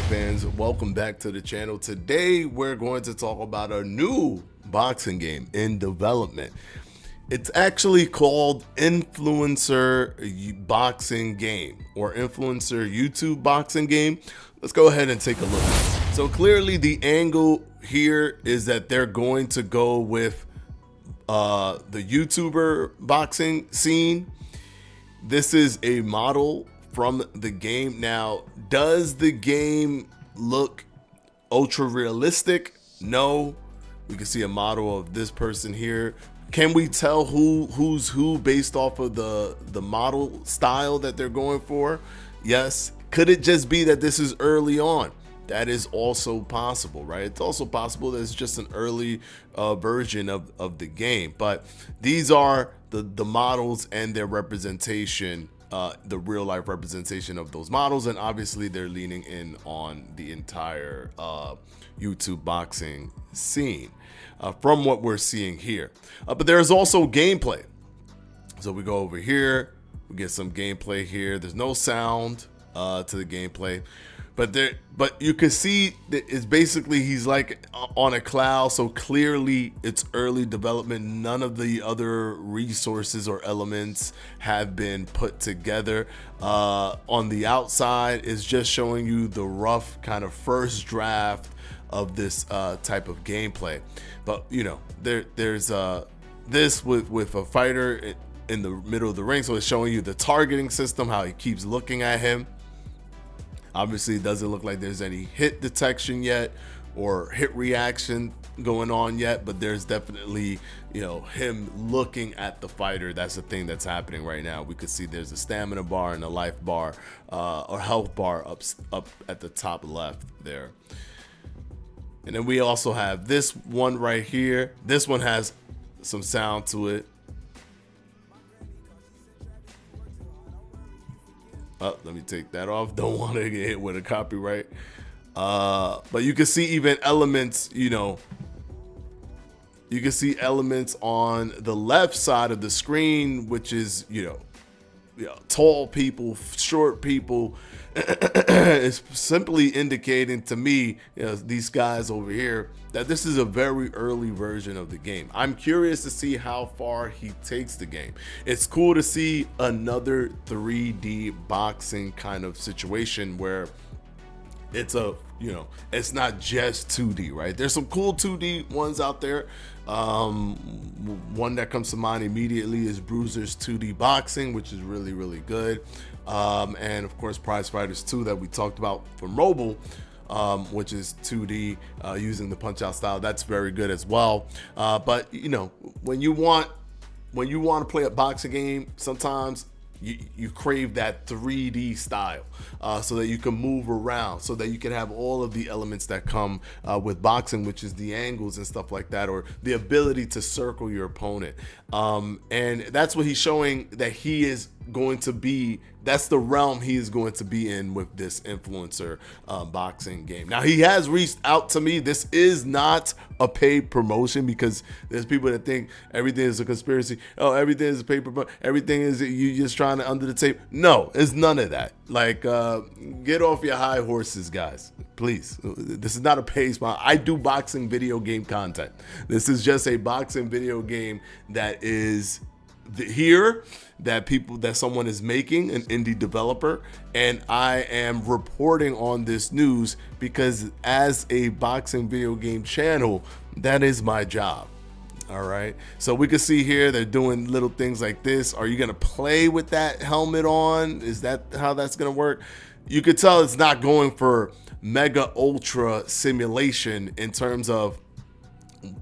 fans, welcome back to the channel. Today we're going to talk about a new boxing game in development. It's actually called Influencer Boxing Game or Influencer YouTube Boxing Game. Let's go ahead and take a look. So clearly the angle here is that they're going to go with the YouTuber boxing scene. This is a model from the game. Now, does the game look ultra realistic? No. We can see a model of this person here. Can we tell who's who based off of the model style that they're going for? Yes. Could it just be that this is early on? That is also possible, right? It's also possible that it's just an early version of the game. But these are the models and their representation, the real life representation of those models. And obviously they're leaning in on the entire YouTube boxing scene from what we're seeing here. But there's also gameplay. So we go over here, we get some gameplay here. There's no sound to the gameplay. But you can see that it's basically he's like on a cloud, so clearly it's early development. None of the other resources or elements have been put together. On the outside is just showing you the rough kind of first draft of this type of gameplay. But you know, there's this with a fighter in the middle of the ring, so it's showing you the targeting system, how he keeps looking at him. Obviously, it doesn't look like there's any hit detection yet or hit reaction going on yet, but there's definitely, you know, him looking at the fighter. That's the thing that's happening right now. We could see there's a stamina bar and a life bar or health bar up at the top left there. And then we also have this one right here. This one has some sound to it. Oh, let me take that off. Don't want to get hit with a copyright. But you can see even elements, you know, you can see elements on the left side of the screen, which is, you know, tall people, short people. It's simply indicating to me, you know, these guys over here, that this is a very early version of the game. I'm curious to see how far he takes the game. It's cool to see another 3D boxing kind of situation where it's a, you know, it's not just 2D, right? There's some cool 2D ones out there. One that comes to mind immediately is Bruiser's 2D Boxing, which is really, really good. And of course, Prize Fighters 2 that we talked about for mobile, which is 2D using the punch out style. That's very good as well. But you know, when you want to play a boxing game, sometimes you crave that 3D style so that you can move around, so that you can have all of the elements that come with boxing, which is the angles and stuff like that, or the ability to circle your opponent. And that's what he's showing that he is going to be. That's the realm he is going to be in with this influencer boxing game. Now, he has reached out to me. This is not a paid promotion, because there's people that think everything is a conspiracy. Oh, everything is a paid promotion. Everything is you just trying to under the tape. No, it's none of that. Like, get off your high horses, guys. Please. This is not a paid spot. I do boxing video game content. This is just a boxing video game that is here, that someone is making, an indie developer, and I am reporting on this news because as a boxing video game channel, that is my job. All right, so we can see here they're doing little things like this. Are you gonna play with that helmet on? Is that how that's gonna work? You could tell it's not going for mega ultra simulation in terms of,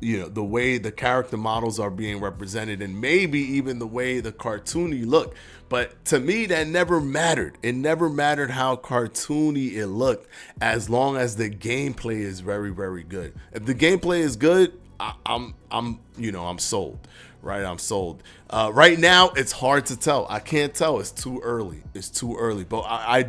you know, the way the character models are being represented, and maybe even the way the cartoony look. But to me, that never mattered. It never mattered how cartoony it looked, as long as the gameplay is very, very good. If the gameplay is good, I'm sold. Right, I'm sold. Right now, it's hard to tell. I can't tell. It's too early. It's too early. But I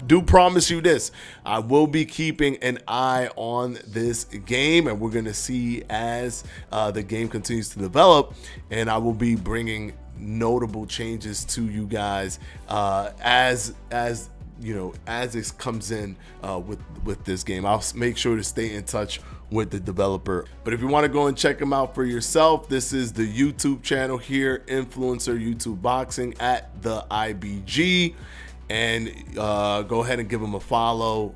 do promise you this. I will be keeping an eye on this game, and we're gonna see as the game continues to develop, and I will be bringing notable changes to you guys as as it comes in with this game. I'll make sure to stay in touch with the developer. But if you want to go and check them out for yourself, this is the YouTube channel here, Influencer YouTube Boxing at the IBG. And go ahead and give them a follow,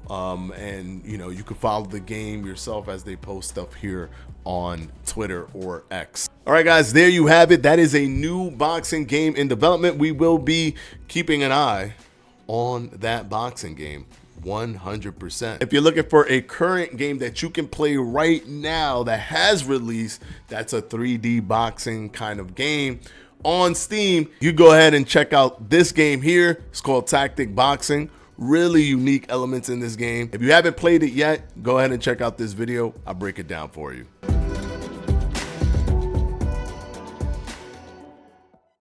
and you can follow the game yourself as they post stuff here on Twitter or X. All right, guys, there you have it. That is a new boxing game in development. We will be keeping an eye on that boxing game 100%. If you're looking for a current game that you can play right now that has released, that's a 3D boxing kind of game on Steam, you go ahead and check out this game here. It's called Tactic Boxing. Really unique elements in this game. If you haven't played it yet, go ahead and check out this video. I'll break it down for you.